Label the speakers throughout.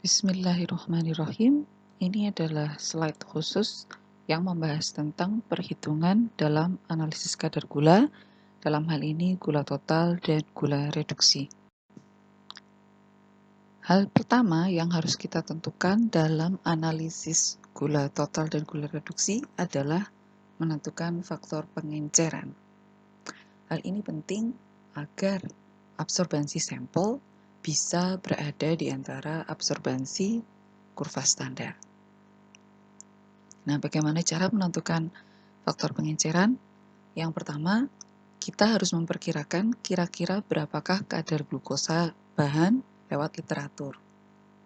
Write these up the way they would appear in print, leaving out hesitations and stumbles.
Speaker 1: Bismillahirrahmanirrahim. Ini adalah slide khusus yang membahas tentang perhitungan dalam analisis kadar gula, dalam hal ini gula total dan gula reduksi. Hal pertama yang harus kita tentukan dalam analisis gula total dan gula reduksi adalah menentukan faktor pengenceran. Hal ini penting agar absorbansi sampel bisa berada di antara absorbansi kurva standar. Nah, bagaimana cara menentukan faktor pengenceran? Yang pertama, kita harus memperkirakan kira-kira berapakah kadar glukosa bahan lewat literatur.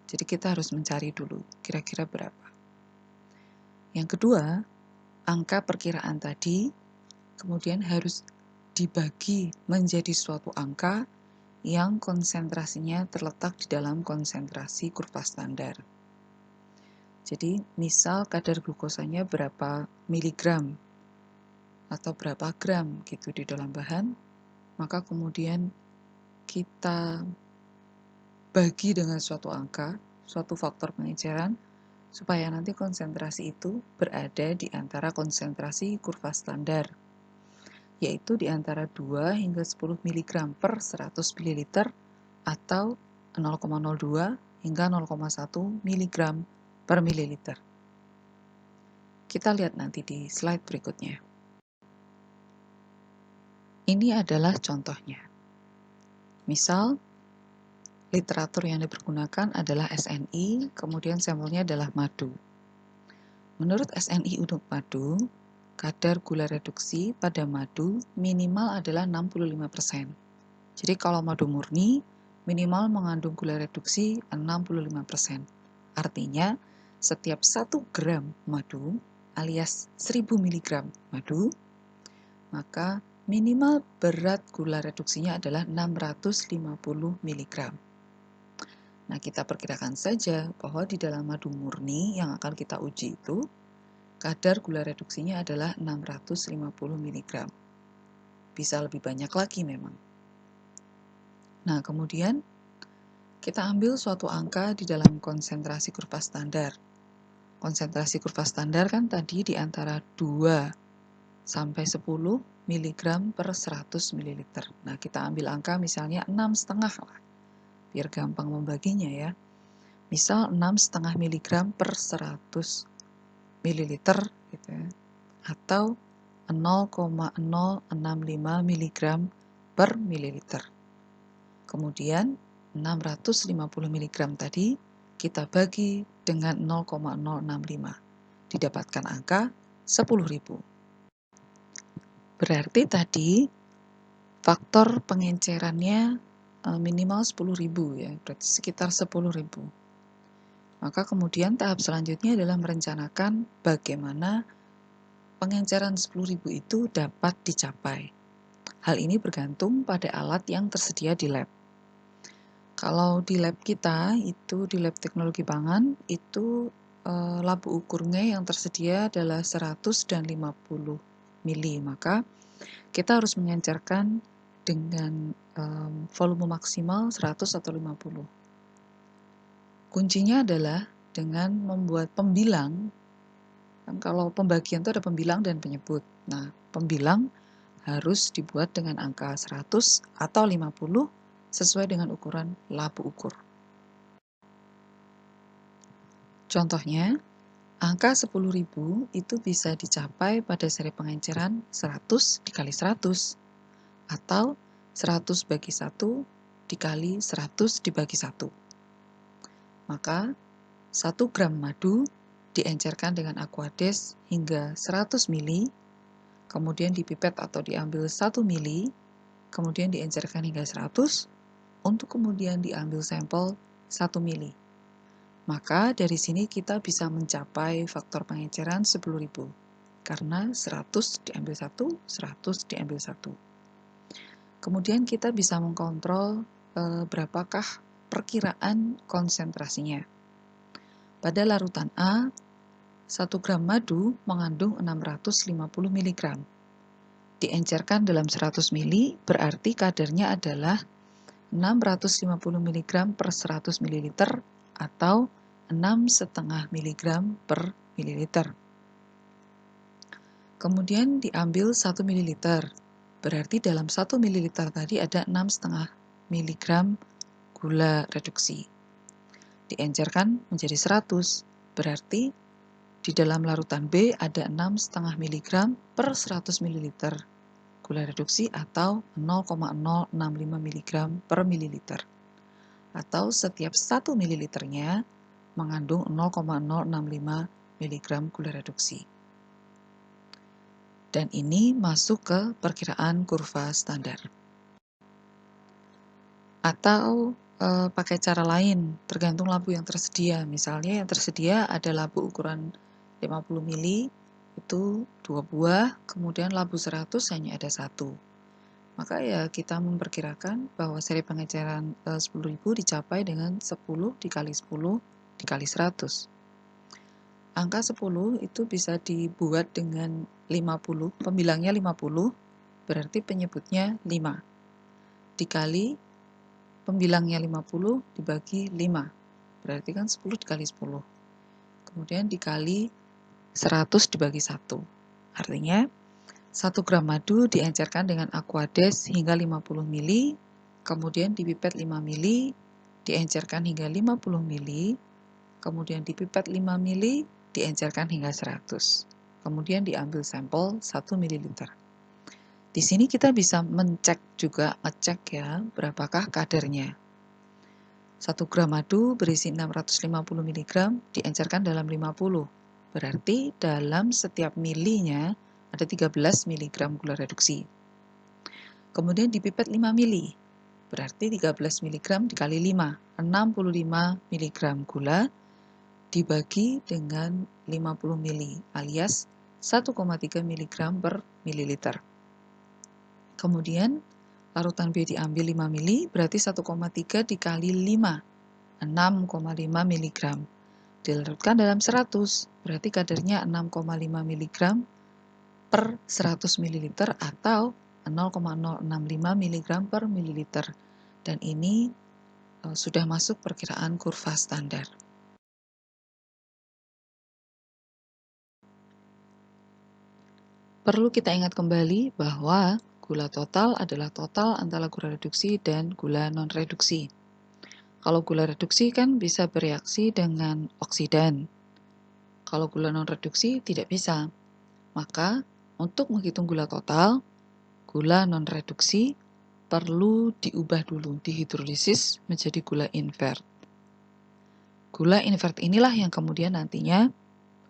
Speaker 1: Jadi kita harus mencari dulu kira-kira berapa. Yang kedua, angka perkiraan tadi kemudian harus dibagi menjadi suatu angka yang konsentrasinya terletak di dalam konsentrasi kurva standar. Jadi, misal kadar glukosanya berapa miligram atau berapa gram gitu di dalam bahan, maka kemudian kita bagi dengan suatu angka, suatu faktor pengenceran, supaya nanti konsentrasi itu berada di antara konsentrasi kurva standar, yaitu di antara 2 hingga 10 mg per 100 ml atau 0,02 hingga 0,1 mg per mililiter. Kita lihat nanti di slide berikutnya. Ini adalah contohnya. Misal, literatur yang dipergunakan adalah SNI, kemudian sampelnya adalah madu. Menurut SNI untuk madu, kadar gula reduksi pada madu minimal adalah 65%. Jadi kalau madu murni, minimal mengandung gula reduksi 65%. Artinya, setiap 1 gram madu alias 1000 mg madu, maka minimal berat gula reduksinya adalah 650 mg. Nah, kita perkirakan saja bahwa di dalam madu murni yang akan kita uji itu, kadar gula reduksinya adalah 650 mg. Bisa lebih banyak lagi memang. Nah, kemudian kita ambil suatu angka di dalam konsentrasi kurva standar. Konsentrasi kurva standar kan tadi di antara 2 sampai 10 mg per 100 ml. Nah, kita ambil angka misalnya 6,5 lah, biar gampang membaginya ya. Misal 6,5 mg per 100 ml gitu ya, atau 0,065 mg per mililiter. Kemudian 650 mg tadi kita bagi dengan 0,065, didapatkan angka 10.000. Berarti tadi faktor pengencerannya minimal 10.000 ya, berarti sekitar 10.000. Maka kemudian tahap selanjutnya adalah merencanakan bagaimana pengenceran 10.000 itu dapat dicapai. Hal ini bergantung pada alat yang tersedia di lab. Kalau di lab kita, itu di lab teknologi pangan, itu labu ukurnya yang tersedia adalah 100 dan 50 mili. Maka kita harus mengencerkan dengan volume maksimal 100 atau 50. Kuncinya adalah dengan membuat pembilang. Kan kalau pembagian itu ada pembilang dan penyebut. Nah, pembilang harus dibuat dengan angka 100 atau 50 sesuai dengan ukuran labu ukur. Contohnya, angka 10.000 itu bisa dicapai pada seri pengenceran 100 dikali 100 atau 100 bagi 1 dikali 100 dibagi 1. Maka 1 gram madu diencerkan dengan aquades hingga 100 mili, kemudian dipipet atau diambil 1 mili, kemudian diencerkan hingga 100, untuk kemudian diambil sampel 1 mili. Maka dari sini kita bisa mencapai faktor pengenceran 10.000, karena 100 diambil 1, 100 diambil 1. Kemudian kita bisa mengkontrol berapakah perkiraan konsentrasinya. Pada larutan A, 1 gram madu mengandung 650 mg. Diencerkan dalam 100 mili, berarti kadarnya adalah 650 mg per 100 ml atau 6,5 mg per mililiter. Kemudian diambil 1 ml, berarti dalam 1 ml tadi ada 6,5 mg gula reduksi. Diencerkan menjadi 100, berarti di dalam larutan B ada 6,5 mg per 100 ml gula reduksi atau 0,065 mg per mililiter. Atau setiap 1 mililiternya mengandung 0,065 mg gula reduksi. Dan ini masuk ke perkiraan kurva standar. Atau pakai cara lain, tergantung lampu yang tersedia. Misalnya yang tersedia ada lampu ukuran 50 mili, itu 2 buah, kemudian lampu 100 hanya ada 1. Maka ya kita memperkirakan bahwa seri pengecaran 10.000 dicapai dengan 10 dikali 10 dikali 100. Angka 10 itu bisa dibuat dengan 50, pembilangnya 50, berarti penyebutnya 5. Dikali pembilangnya 50 dibagi 5, berarti kan 10 dikali 10. Kemudian dikali 100 dibagi 1. Artinya 1 gram madu diencerkan dengan aquades hingga 50 ml, kemudian dipipet 5 ml, diencerkan hingga 50 ml, kemudian dipipet 5 ml, diencerkan hingga 100. Kemudian diambil sampel 1 ml. Di sini kita bisa ngecek ya, berapakah kadarnya. 1 gram madu berisi 650 mg diencerkan dalam 50. Berarti dalam setiap milinya ada 13 mg gula reduksi. Kemudian dipipet 5 mili. Berarti 13 mg dikali 5, 65 mg gula dibagi dengan 50 mili alias 1,3 mg per mililiter. Kemudian larutan B diambil 5 mili, berarti 1,3 dikali 5, 6,5 mg. Dilarutkan dalam 100, berarti kadarnya 6,5 mg per 100 ml atau 0,065 mg per mililiter. Dan ini sudah masuk perkiraan kurva standar. Perlu kita ingat kembali bahwa gula total adalah total antara gula reduksi dan gula non-reduksi. Kalau gula reduksi kan bisa bereaksi dengan oksidan. Kalau gula non-reduksi tidak bisa. Maka untuk menghitung gula total, gula non-reduksi perlu diubah dulu, dihidrolisis menjadi gula invert. Gula invert inilah yang kemudian nantinya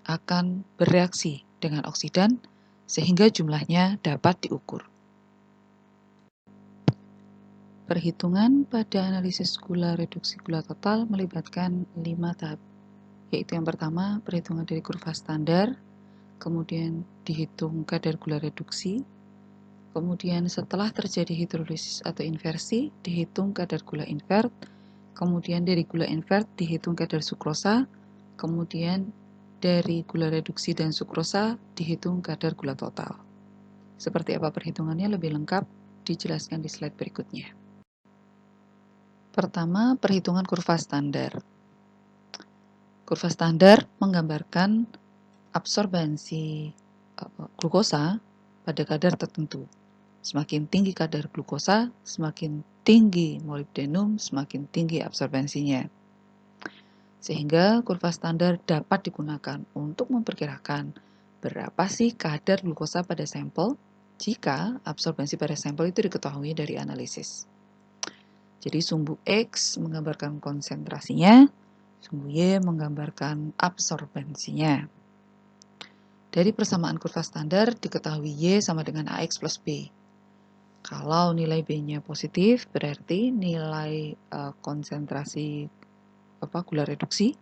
Speaker 1: akan bereaksi dengan oksidan sehingga jumlahnya dapat diukur. Perhitungan pada analisis gula reduksi gula total melibatkan 5 tahap, yaitu yang pertama perhitungan dari kurva standar, kemudian dihitung kadar gula reduksi, kemudian setelah terjadi hidrolisis atau inversi dihitung kadar gula invert, kemudian dari gula invert dihitung kadar sukrosa, kemudian dari gula reduksi dan sukrosa dihitung kadar gula total. Seperti apa perhitungannya lebih lengkap dijelaskan di slide berikutnya. Pertama, perhitungan kurva standar. Kurva standar menggambarkan absorbensi glukosa pada kadar tertentu. Semakin tinggi kadar glukosa, semakin tinggi molibdenum, semakin tinggi absorbensinya. Sehingga kurva standar dapat digunakan untuk memperkirakan berapa sih kadar glukosa pada sampel jika absorbensi pada sampel itu diketahui dari analisis. Jadi sumbu X menggambarkan konsentrasinya, sumbu Y menggambarkan absorbensinya. Dari persamaan kurva standar diketahui Y sama dengan AX plus B. Kalau nilai B-nya positif, berarti nilai konsentrasi gula reduksi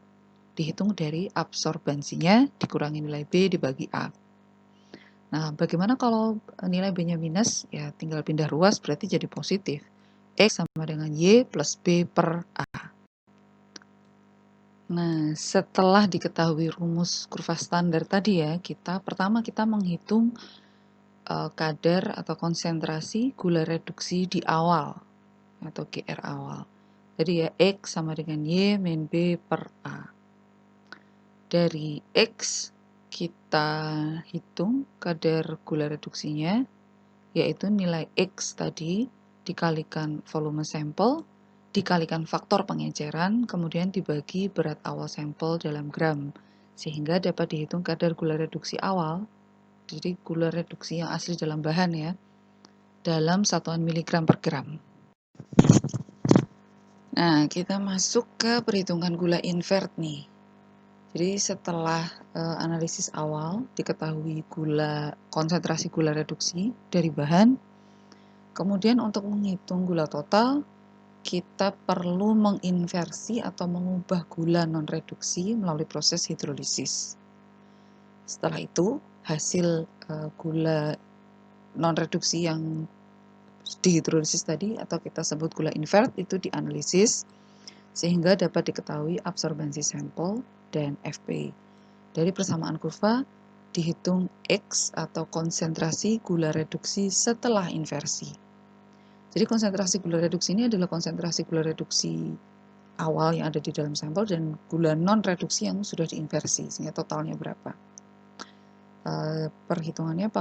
Speaker 1: dihitung dari absorbensinya dikurangi nilai B dibagi A. Nah, bagaimana kalau nilai B-nya minus? Ya, tinggal pindah ruas berarti jadi positif. X sama dengan Y plus B per A. Nah, setelah diketahui rumus kurva standar tadi ya, pertama kita menghitung kadar atau konsentrasi gula reduksi di awal atau GR awal. Jadi ya X sama dengan Y min B per A. Dari X kita hitung kadar gula reduksinya, yaitu nilai X tadi dikalikan volume sampel, dikalikan faktor pengenceran, kemudian dibagi berat awal sampel dalam gram, sehingga dapat dihitung kadar gula reduksi awal, jadi gula reduksi yang asli dalam bahan ya, dalam satuan miligram per gram. Nah, kita masuk ke perhitungan gula invert nih. Jadi setelah analisis awal diketahui konsentrasi gula reduksi dari bahan, kemudian untuk menghitung gula total kita perlu menginversi atau mengubah gula non-reduksi melalui proses hidrolisis. Setelah itu hasil gula non-reduksi yang dihidrolisis tadi atau kita sebut gula invert itu dianalisis sehingga dapat diketahui absorbensi sampel dan FP. Dari persamaan kurva dihitung X atau konsentrasi gula reduksi setelah inversi. Jadi konsentrasi gula reduksi ini adalah konsentrasi gula reduksi awal yang ada di dalam sampel dan gula non reduksi yang sudah diinversi, sehingga totalnya berapa. Perhitungannya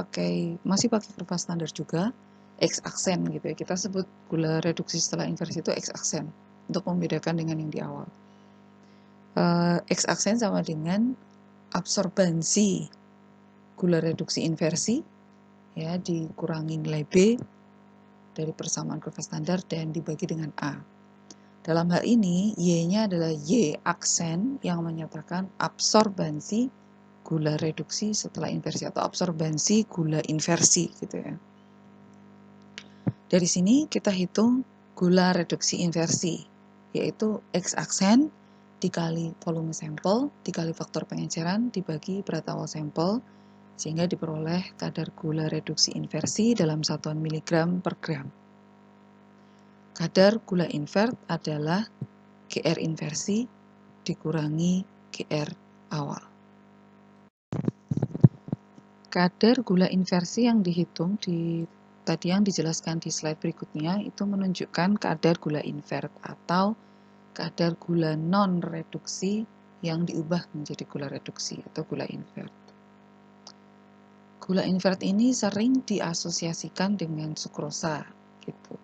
Speaker 1: masih pakai kurva standar juga, X aksen gitu ya. Kita sebut gula reduksi setelah inversi itu X aksen untuk membedakan dengan yang di awal. X aksen sama dengan absorbensi gula reduksi inversi ya dikurangi nilai B dari persamaan kurva standar dan dibagi dengan A. Dalam hal ini Y-nya adalah Y aksen yang menyatakan absorbensi gula reduksi setelah inversi atau absorbensi gula inversi gitu ya. Dari sini kita hitung gula reduksi inversi yaitu X aksen dikali volume sampel, dikali faktor pengenceran, dibagi berat awal sampel, sehingga diperoleh kadar gula reduksi inversi dalam satuan miligram per gram. Kadar gula invert adalah GR inversi dikurangi GR awal. Kadar gula inversi yang dihitung tadi yang dijelaskan di slide berikutnya itu menunjukkan kadar gula invert atau kadar gula non-reduksi yang diubah menjadi gula reduksi atau gula invert. Gula invert ini sering diasosiasikan dengan sukrosa gitu.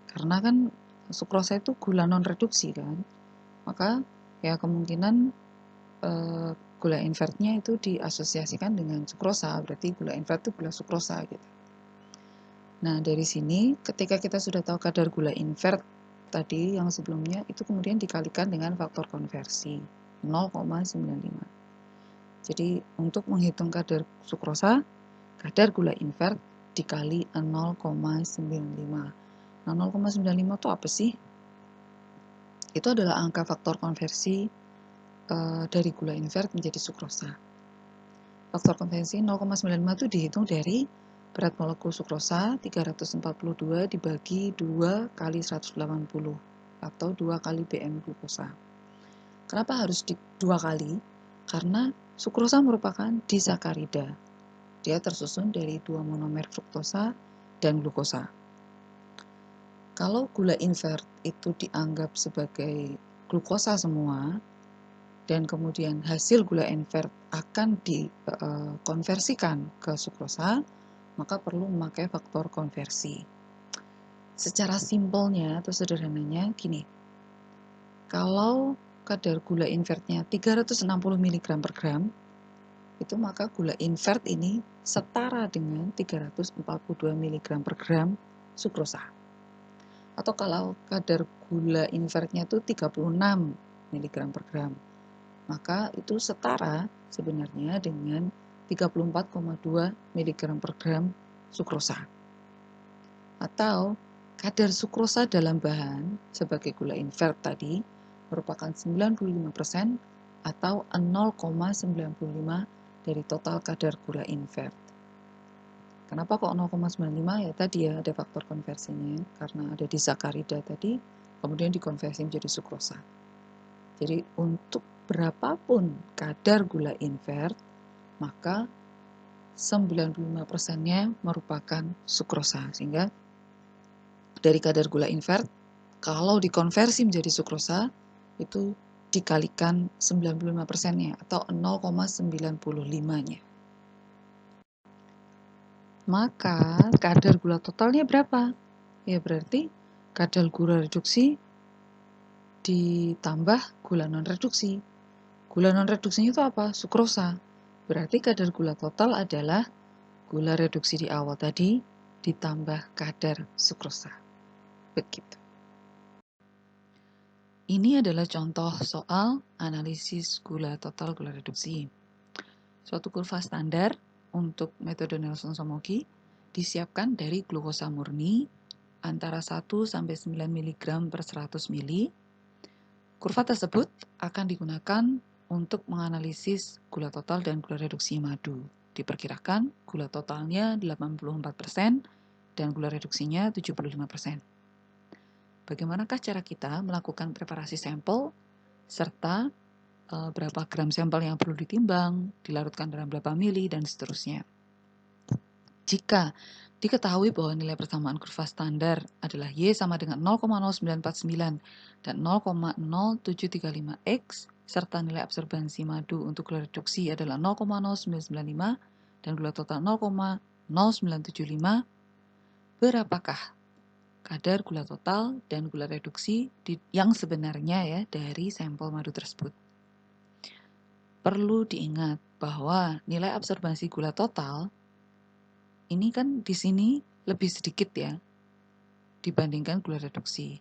Speaker 1: Karena kan sukrosa itu gula non-reduksi kan. Maka ya kemungkinan gula invertnya itu diasosiasikan dengan sukrosa, berarti gula invert itu gula sukrosa gitu. Nah, dari sini ketika kita sudah tahu kadar gula invert tadi yang sebelumnya itu kemudian dikalikan dengan faktor konversi 0,95. Jadi untuk menghitung kadar sukrosa, kadar gula invert dikali 0,95. Nah, 0,95 itu apa sih? Itu adalah angka faktor konversi dari gula invert menjadi sukrosa. Faktor konversi 0,95 itu dihitung dari berat molekul sukrosa 342 dibagi 2 kali 180 atau 2 kali BM glukosa. Kenapa harus 2 kali? Karena sukrosa merupakan disakarida. Dia tersusun dari 2 monomer fruktosa dan glukosa. Kalau gula invert itu dianggap sebagai glukosa semua, dan kemudian hasil gula invert akan dikonversikan ke sukrosa, maka perlu memakai faktor konversi. Secara simpelnya atau sederhananya gini, kalau kadar gula invertnya 360 mg per gram, itu maka gula invert ini setara dengan 342 mg per gram sukrosa. Atau kalau kadar gula invertnya itu 36 mg per gram, maka itu setara sebenarnya dengan 34,2 mg per gram sukrosa. Atau kadar sukrosa dalam bahan sebagai gula invert tadi merupakan 95% atau 0,95 dari total kadar gula invert. Kenapa kok 0,95? Ya tadi ya ada faktor konversinya karena ada disakarida tadi kemudian dikonversi menjadi sukrosa. Jadi untuk berapapun kadar gula invert, maka 95%-nya merupakan sukrosa. Sehingga dari kadar gula invert, Kalau dikonversi menjadi sukrosa, itu dikalikan 95%-nya atau 0,95-nya. Maka kadar gula totalnya berapa? Ya berarti kadar gula reduksi ditambah gula non-reduksi. Gula non-reduksinya itu apa? Sukrosa. Berarti kadar gula total adalah gula reduksi di awal tadi ditambah kadar sukrosa. Begitu. Ini adalah contoh soal analisis gula total gula reduksi. Suatu kurva standar untuk metode Nelson-Somogyi disiapkan dari glukosa murni antara 1 sampai 9 mg per 100 ml. Kurva tersebut akan digunakan untuk menganalisis gula total dan gula reduksi madu. Diperkirakan gula totalnya 84% dan gula reduksinya 75%. Bagaimanakah cara kita melakukan preparasi sampel serta berapa gram sampel yang perlu ditimbang, dilarutkan dalam berapa mili, dan seterusnya. Jika diketahui bahwa nilai persamaan kurva standar adalah Y sama dengan 0,0949 dan 0,0735X, serta nilai absorbansi madu untuk gula reduksi adalah 0,0995 dan gula total 0,0975, berapakah kadar gula total dan gula reduksi yang sebenarnya ya dari sampel madu tersebut? Perlu diingat bahwa nilai absorbansi gula total ini kan di sini lebih sedikit ya dibandingkan gula reduksi.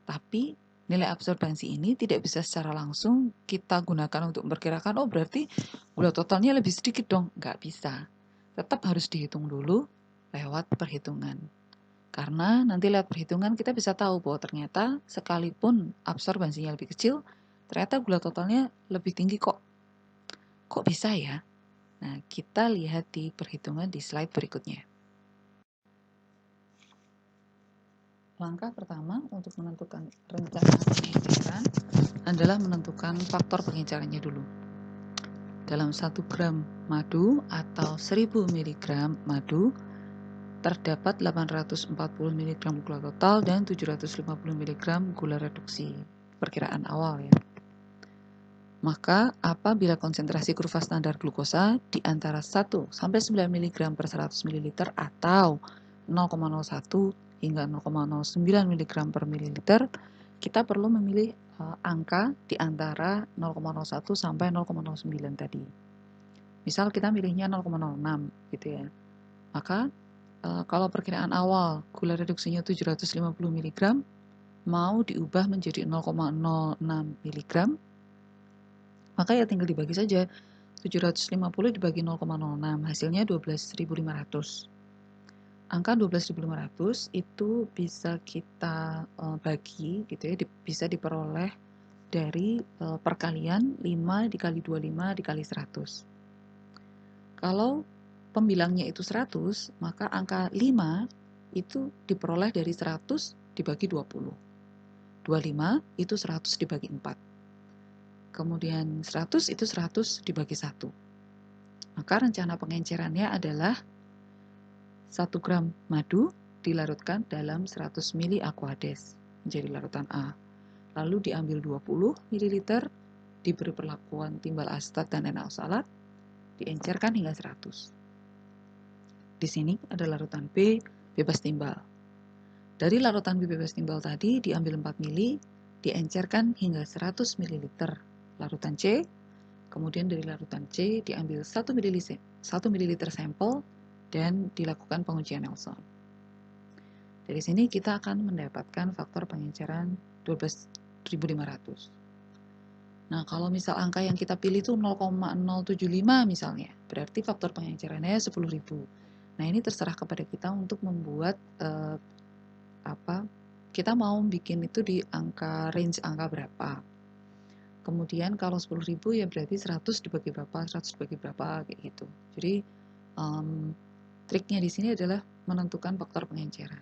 Speaker 1: Tapi nilai absorbansi ini tidak bisa secara langsung kita gunakan untuk memperkirakan, oh berarti gula totalnya lebih sedikit dong. Nggak bisa. Tetap harus dihitung dulu lewat perhitungan. Karena nanti lewat perhitungan kita bisa tahu bahwa ternyata sekalipun absorbansinya lebih kecil, ternyata gula totalnya lebih tinggi kok. Kok bisa ya? Nah, kita lihat di perhitungan di slide berikutnya. Langkah pertama untuk menentukan rencana pengenceran adalah menentukan faktor pengencerannya dulu. Dalam 1 gram madu atau 1000 mg madu, terdapat 840 mg gula total dan 750 mg gula reduksi. Perkiraan awal ya. Maka apabila konsentrasi kurva standar glukosa di antara 1 sampai 9 mg per 100 ml atau 0,01 hingga 0,09 mg per mililiter, kita perlu memilih angka di antara 0,01 sampai 0,09 tadi. Misal kita milihnya 0,06 gitu ya. Maka kalau perkiraan awal gula reduksinya 750 mg mau diubah menjadi 0,06 mg, maka ya tinggal dibagi saja. 750 dibagi 0,06 hasilnya 12.500. Angka 12.500 itu bisa kita bagi gitu ya, bisa diperoleh dari perkalian 5 dikali 25 dikali 100. Kalau pembilangnya itu 100, maka angka 5 itu diperoleh dari 100 dibagi 20. 25 itu 100 dibagi 4. Kemudian 100 itu 100 dibagi 1. Maka rencana pengencerannya adalah 1 gram madu dilarutkan dalam 100 ml Aquades menjadi larutan A. Lalu diambil 20 ml, diberi perlakuan timbal asetat dan N-oksalat, diencerkan hingga 100. Di sini ada larutan B bebas timbal. Dari larutan B bebas timbal tadi diambil 4 ml, diencerkan hingga 100 ml larutan C. Kemudian dari larutan C diambil 1 ml sampel dan dilakukan pengujian Nelson. Dari sini kita akan mendapatkan faktor pengenceran 12.500. Nah, kalau misal angka yang kita pilih itu 0,075 misalnya, berarti faktor pengencerannya 10.000. Nah, ini terserah kepada kita untuk membuat kita mau bikin itu di range angka berapa. Kemudian kalau 10.000 ya berarti 100 dibagi berapa, 100 dibagi berapa kayak gitu. Jadi triknya di sini adalah menentukan faktor pengenceran.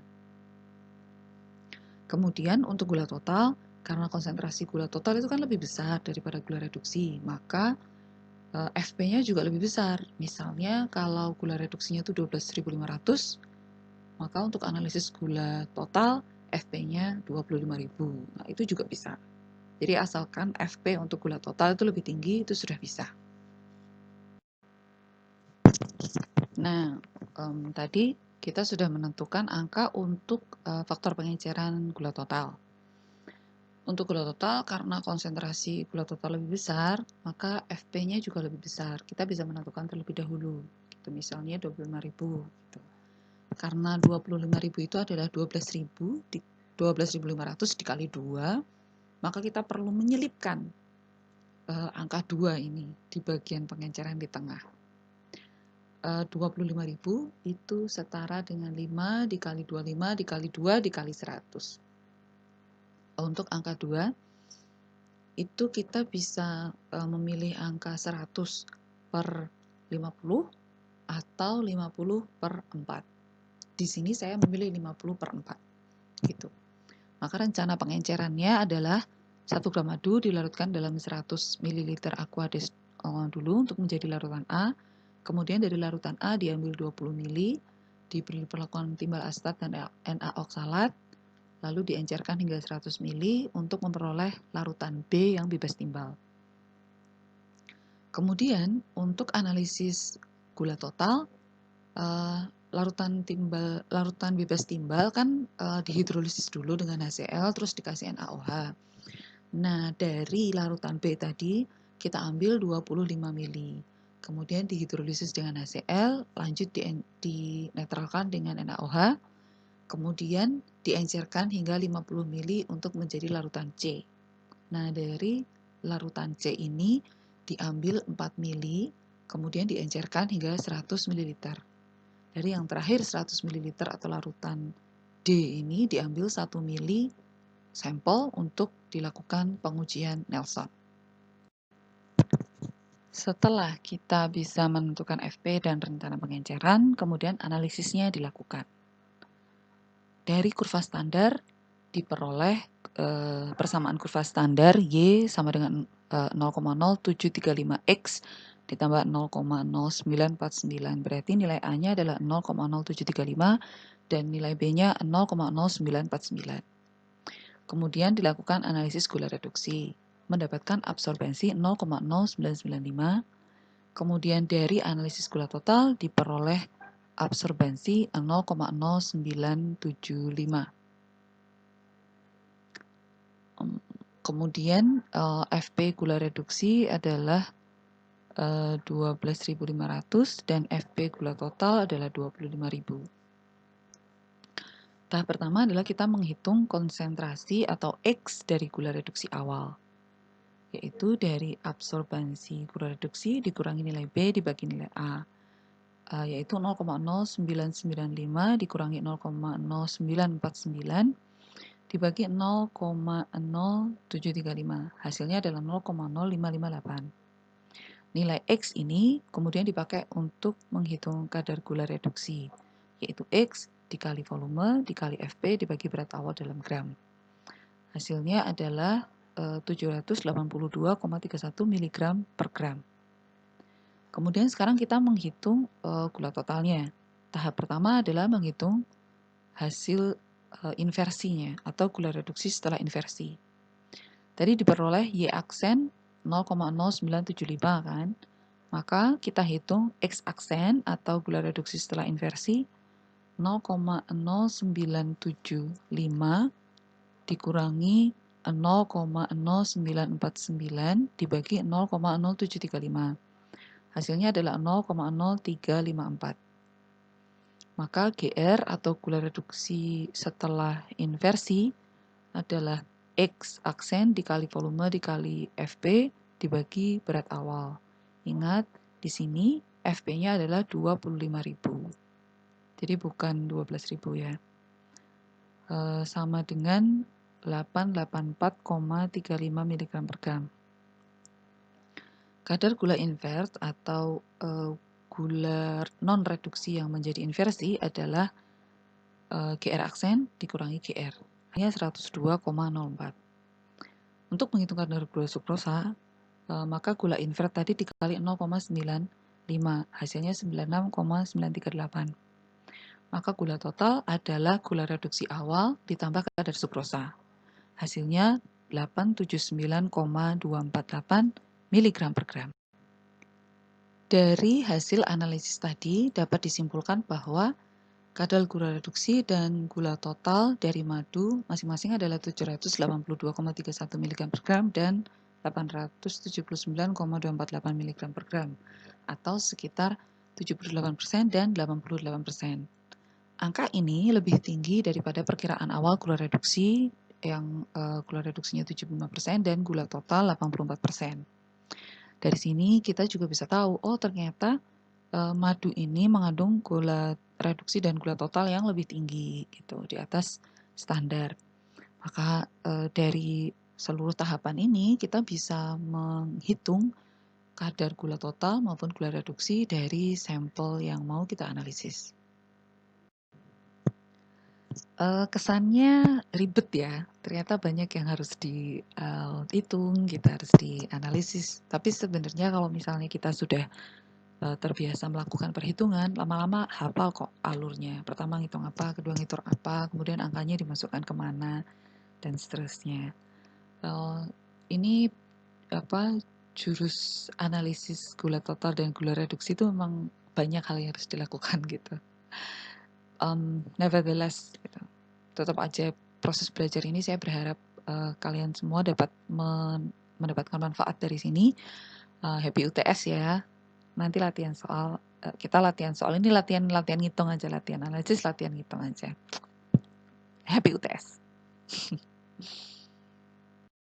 Speaker 1: Kemudian untuk gula total, karena konsentrasi gula total itu kan lebih besar daripada gula reduksi, maka FP-nya juga lebih besar. Misalnya kalau gula reduksinya itu 12.500, maka untuk analisis gula total FP-nya 25.000. Nah, itu juga bisa. Jadi asalkan FP untuk gula total itu lebih tinggi, itu sudah bisa. Nah, tadi kita sudah menentukan angka untuk faktor pengenceran gula total. Untuk gula total, karena konsentrasi gula total lebih besar, maka FP-nya juga lebih besar. Kita bisa menentukan terlebih dahulu. Gitu, misalnya 25.000. Gitu. Karena 25.000 itu adalah 12.500 dikali 2, maka kita perlu menyelipkan angka 2 ini di bagian pengenceran di tengah. 25.000 itu setara dengan 5 dikali 25 dikali 2 dikali 100. Untuk angka 2, itu kita bisa memilih angka 100 per 50 atau 50 per 4. Di sini saya memilih 50 per 4. Gitu. Maka rencana pengencerannya adalah 1 gram madu dilarutkan dalam 100 ml aquades dulu untuk menjadi larutan A. Kemudian dari larutan A diambil 20 ml, diperlakukan timbal asetat dan Na oksalat, lalu diencerkan hingga 100 ml untuk memperoleh larutan B yang bebas timbal. Kemudian untuk analisis gula total, larutan bebas timbal kan dihidrolisis dulu dengan HCl terus dikasih NaOH. Nah, dari larutan B tadi kita ambil 25 ml. Kemudian dihidrolisis dengan HCl, lanjut dinetralkan dengan NaOH, kemudian diencerkan hingga 50 ml untuk menjadi larutan C. Nah, dari larutan C ini diambil 4 ml, kemudian diencerkan hingga 100 ml. Dari yang terakhir 100 ml atau larutan D ini diambil 1 ml sampel untuk dilakukan pengujian Nelson. Setelah kita bisa menentukan FP dan rencana pengenceran, kemudian analisisnya dilakukan. Dari kurva standar diperoleh persamaan kurva standar Y sama dengan 0,0735X ditambah 0,0949. Berarti nilai A-nya adalah 0,0735 dan nilai B-nya 0,0949. Kemudian dilakukan analisis gula reduksi, mendapatkan absorbensi 0,0995. Kemudian dari analisis gula total diperoleh absorbensi 0,0975. Kemudian FP gula reduksi adalah 12.500 dan FP gula total adalah 25.000. Tahap pertama adalah kita menghitung konsentrasi atau X dari gula reduksi awal, yaitu dari absorbensi gula reduksi dikurangi nilai B dibagi nilai A, yaitu 0,0995 dikurangi 0,0949 dibagi 0,0735. Hasilnya adalah 0,0558. Nilai X ini kemudian dipakai untuk menghitung kadar gula reduksi, yaitu X dikali volume dikali FP dibagi berat awal dalam gram. Hasilnya adalah 782,31 mg per gram. Kemudian sekarang kita menghitung gula totalnya. Tahap pertama adalah menghitung hasil inversinya atau gula reduksi setelah inversi. Tadi diperoleh Y aksen 0,0975 kan. Maka kita hitung X aksen atau gula reduksi setelah inversi 0,0975 dikurangi 0,0949 dibagi 0,0735. Hasilnya adalah 0,0354. Maka GR atau gula reduksi setelah inversi adalah X aksen dikali volume dikali FP dibagi berat awal. Ingat, di sini FP-nya adalah 25.000. Jadi bukan 12.000 ya. Sama dengan 884,35 mg per gram. Kadar gula invert atau gula non-reduksi yang menjadi inversi adalah GR aksen dikurangi GR. Hanya 102,04. Untuk menghitung kadar gula sukrosa, maka gula invert tadi dikali 0,95, hasilnya 96,938. maka gula total adalah gula reduksi awal ditambah kadar sukrosa. Hasilnya 879,248 mg per gram. Dari hasil analisis tadi dapat disimpulkan bahwa kadar gula reduksi dan gula total dari madu masing-masing adalah 782,31 mg per gram dan 879,248 mg per gram atau sekitar 78% dan 88%. Angka ini lebih tinggi daripada perkiraan awal gula reduksi yang gula reduksinya 75% dan gula total 84%. Dari sini kita juga bisa tahu, oh ternyata madu ini mengandung gula reduksi dan gula total yang lebih tinggi gitu, di atas standar. Maka dari seluruh tahapan ini kita bisa menghitung kadar gula total maupun gula reduksi dari sampel yang mau kita analisis. Kesannya ribet ya, ternyata banyak yang harus dihitung, kita harus dianalisis. Tapi sebenarnya kalau misalnya kita sudah terbiasa melakukan perhitungan, lama-lama hafal kok alurnya. Pertama ngitung apa, kedua ngitung apa, kemudian angkanya dimasukkan kemana, dan seterusnya. Ini jurus analisis gula total dan gula reduksi itu memang banyak hal yang harus dilakukan gitu. Nevertheless, gitu. Tetap aja proses belajar ini saya berharap kalian semua dapat mendapatkan manfaat dari sini. Happy UTS ya. Nanti latihan soal, kita latihan soal ini latihan ngitung aja, latihan analisis, latihan ngitung aja. Happy UTS.